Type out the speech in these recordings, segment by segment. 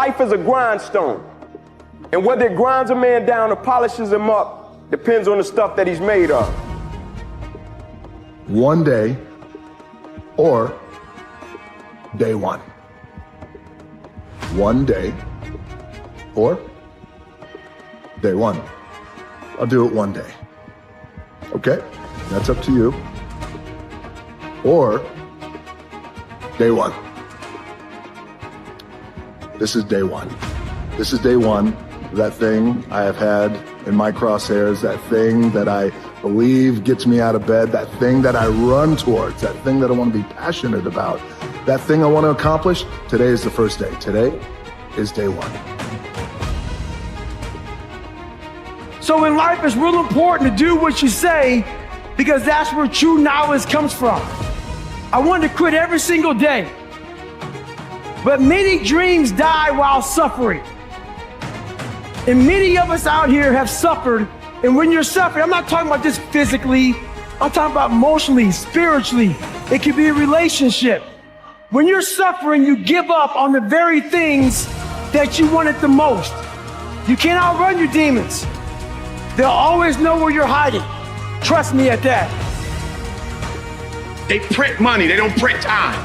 life is a grindstone. And whether it grinds a man down or polishes him up depends on the stuff that he's made of. One day or day one. One day or day one. I'll do it one day. Okay? That's up to you. Or day one. This is day one. This is day one. That thing I have had in my crosshairs, that thing that I believe gets me out of bed, that thing that I run towards, that thing that I want to be passionate about, that thing I want to accomplish. Today is the first day. Today is day one. So in life, it's real important to do what you say, because that's where true knowledge comes from. I wanted to quit every single day, but many dreams die while suffering. And many of us out here have suffered. And when you're suffering, I'm not talking about just physically, I'm talking about emotionally, spiritually. It could be a relationship. When you're suffering, you give up on the very things that you wanted the most. You can't outrun your demons. They'll always know where you're hiding. Trust me at that. They print money, they don't print time.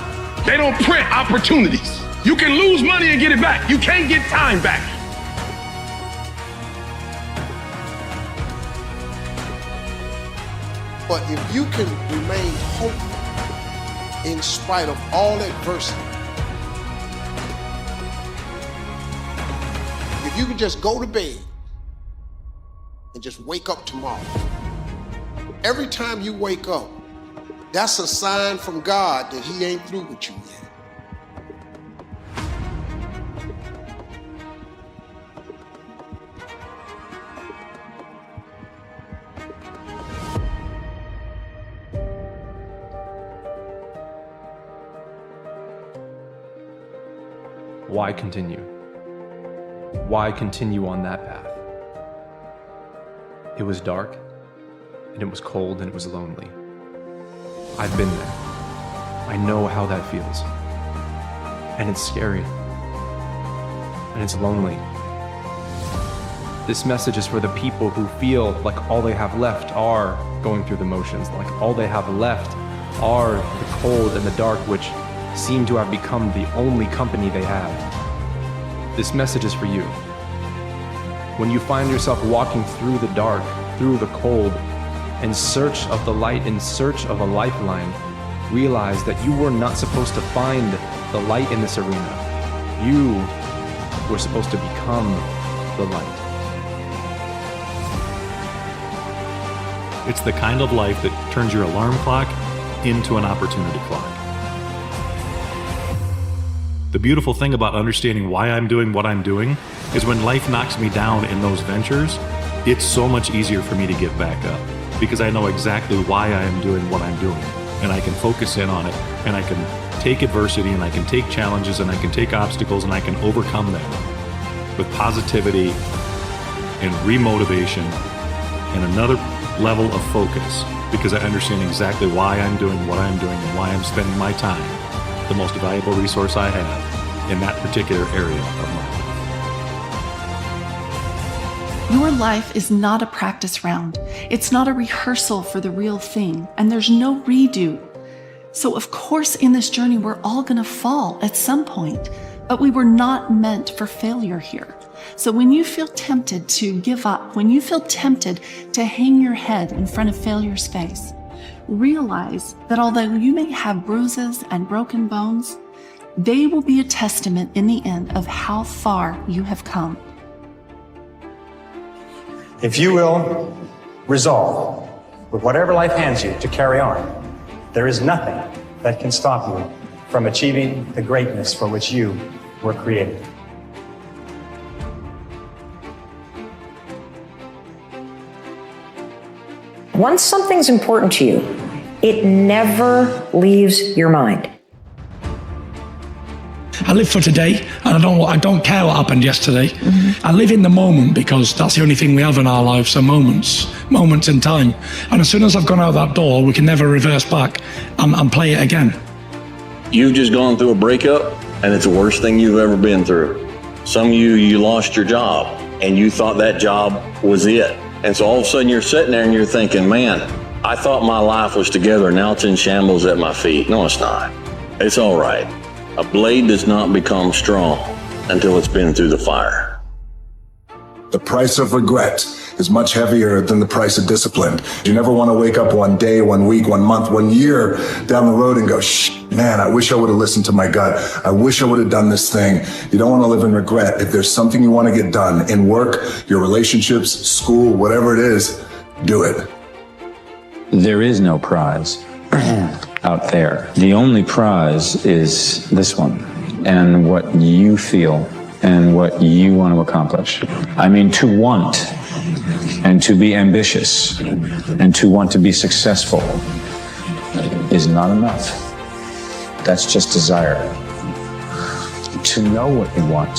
They don't print opportunities. You can lose money and get it back. You can't get time back. But if you can remain hopeful in spite of all adversity, if you can just go to bed and just wake up tomorrow, every time you wake up, that's a sign from God that He ain't through with you yet. Why continue? Why continue on that path? It was dark, and it was cold, and it was lonely. I've been there. I know how that feels. And it's scary. And it's lonely. This message is for the people who feel like all they have left are going through the motions, like all they have left are the cold and the dark, which seem to have become the only company they have. This message is for you. When you find yourself walking through the dark, through the cold, in search of the light, in search of a lifeline, realize that you were not supposed to find the light in this arena. You were supposed to become the light. It's the kind of life that turns your alarm clock into an opportunity clock. The beautiful thing about understanding why I'm doing what I'm doing is when life knocks me down in those ventures, it's so much easier for me to get back up because I know exactly why I am doing what I'm doing, and I can focus in on it, and I can take adversity, and I can take challenges, and I can take obstacles, and I can overcome them with positivity and remotivation and another level of focus because I understand exactly why I'm doing what I'm doing and why I'm spending my time, the most valuable resource I have in that particular area of my life. Your life is not a practice round. It's not a rehearsal for the real thing, and there's no redo. So of course in this journey we're all gonna fall at some point, but we were not meant for failure here. So when you feel tempted to give up, when you feel tempted to hang your head in front of failure's face, realize that although you may have bruises and broken bones, they will be a testament in the end of how far you have come. If you will resolve with whatever life hands you to carry on, there is nothing that can stop you from achieving the greatness for which you were created. Once something's important to you, it never leaves your mind. I live for today, and I don't care what happened yesterday. I live in the moment because that's the only thing we have in our lives are moments in time. And as soon as I've gone out that door, we can never reverse back and play it again. You've just gone through a breakup, and it's the worst thing you've ever been through. Some of you lost your job and you thought that job was it. And so all of a sudden you're sitting there and you're thinking, man, I thought my life was together. Now it's in shambles at my feet. No, it's not. It's all right. A blade does not become strong until it's been through the fire. The price of regret is much heavier than the price of discipline. You never want to wake up one day, 1 week, 1 month, 1 year down the road and go, man, I wish I would have listened to my gut. I wish I would have done this thing. You don't want to live in regret. If there's something you want to get done in work, your relationships, school, whatever it is, do it. There is no prize out there. The only prize is this one and what you feel and what you want to accomplish. I mean, to want and to be ambitious and to want to be successful is not enough. That's just desire. To know what you want,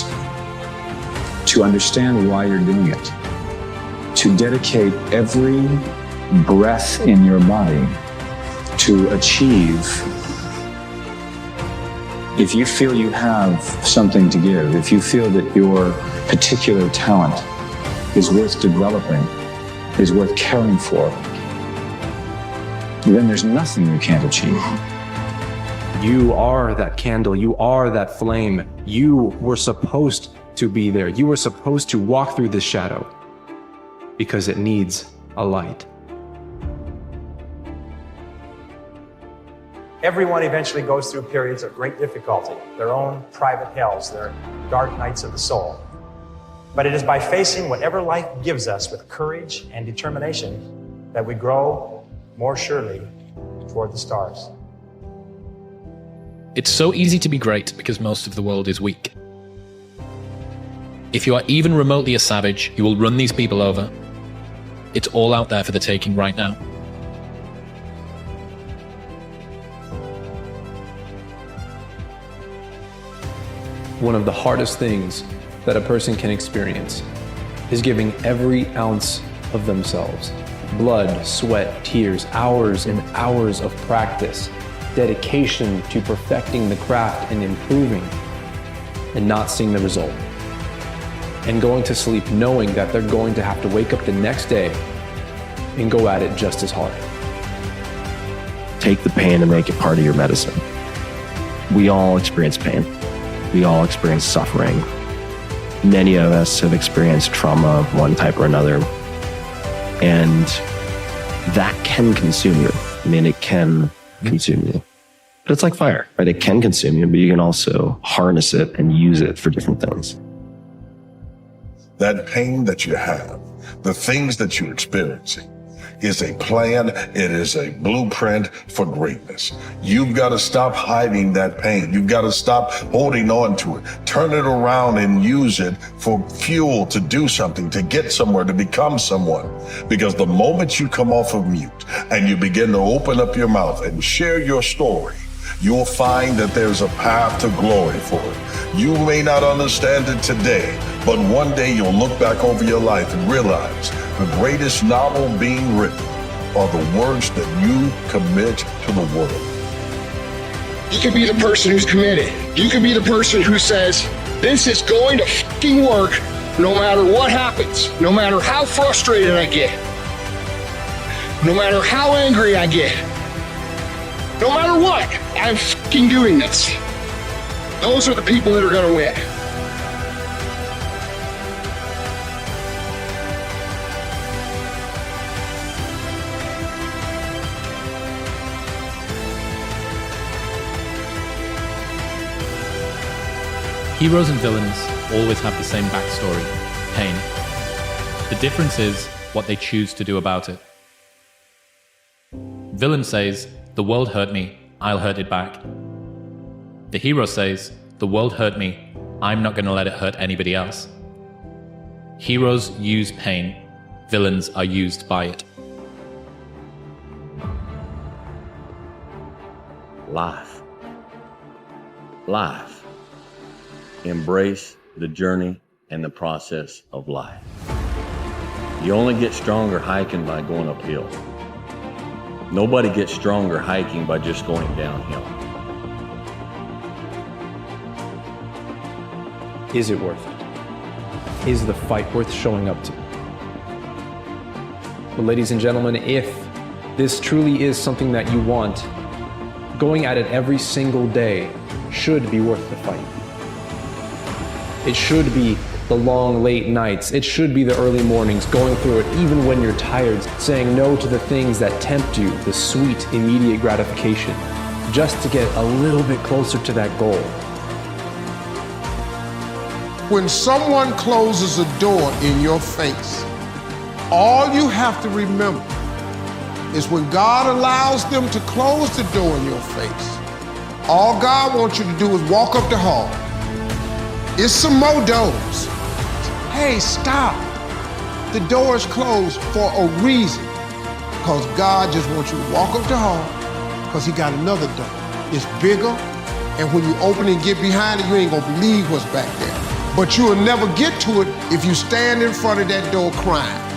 to understand why you're doing it, to dedicate every breath in your body to achieve. If you feel you have something to give, if you feel that your particular talent is worth developing, is worth caring for, then there's nothing you can't achieve. You are that candle. You are that flame. You were supposed to be there. You were supposed to walk through this shadow because it needs a light. Everyone eventually goes through periods of great difficulty, their own private hells, their dark nights of the soul. But it is by facing whatever life gives us with courage and determination that we grow more surely toward the stars. It's so easy to be great because most of the world is weak. If you are even remotely a savage, you will run these people over. It's all out there for the taking right now. One of the hardest things that a person can experience is giving every ounce of themselves. Blood, sweat, tears, hours and hours of practice, dedication to perfecting the craft and improving, and not seeing the result. And going to sleep knowing that they're going to have to wake up the next day and go at it just as hard. Take the pain and make it part of your medicine. We all experience pain. We all experience suffering. Many of us have experienced trauma of one type or another. And that can consume you. I mean, it can consume you. But it's like fire, right? It can consume you, but you can also harness it and use it for different things. That pain that you have, the things that you're experiencing, is a plan. It is a blueprint for greatness. You've got to stop hiding that pain. You've got to stop holding on to it. Turn it around and use it for fuel to do something, to get somewhere, to become someone. Because the moment you come off of mute and you begin to open up your mouth and share your story, you'll find that there's a path to glory for it. You may not understand it today, but one day you'll look back over your life and realize the greatest novel being written are the words that you commit to the world. You can be the person who's committed. You can be the person who says, this is going to fucking work no matter what happens, no matter how frustrated I get, no matter how angry I get, no matter what, I'm fucking doing this. Those are the people that are going to win. Heroes and villains always have the same backstory, pain. The difference is what they choose to do about it. Villain says, the world hurt me, I'll hurt it back. The hero says, the world hurt me, I'm not going to let it hurt anybody else. Heroes use pain, villains are used by it. Life. Life. Embrace the journey and the process of life. You only get stronger hiking by going uphill. Nobody gets stronger hiking by just going downhill. Is it worth it? Is the fight worth showing up to? But ladies and gentlemen, if this truly is something that you want, going at it every single day should be worth the fight. It should be the long, late nights. It should be the early mornings, going through it even when you're tired, saying no to the things that tempt you, the sweet, immediate gratification, just to get a little bit closer to that goal. When someone closes a door in your face, all you have to remember is when God allows them to close the door in your face, all God wants you to do is walk up the hall. It's some more doors. Hey, stop. The door is closed for a reason. Because God just wants you to walk up the hall because he got another door. It's bigger, and when you open and get behind it, you ain't gonna believe what's back there. But you'll never get to it if you stand in front of that door crying.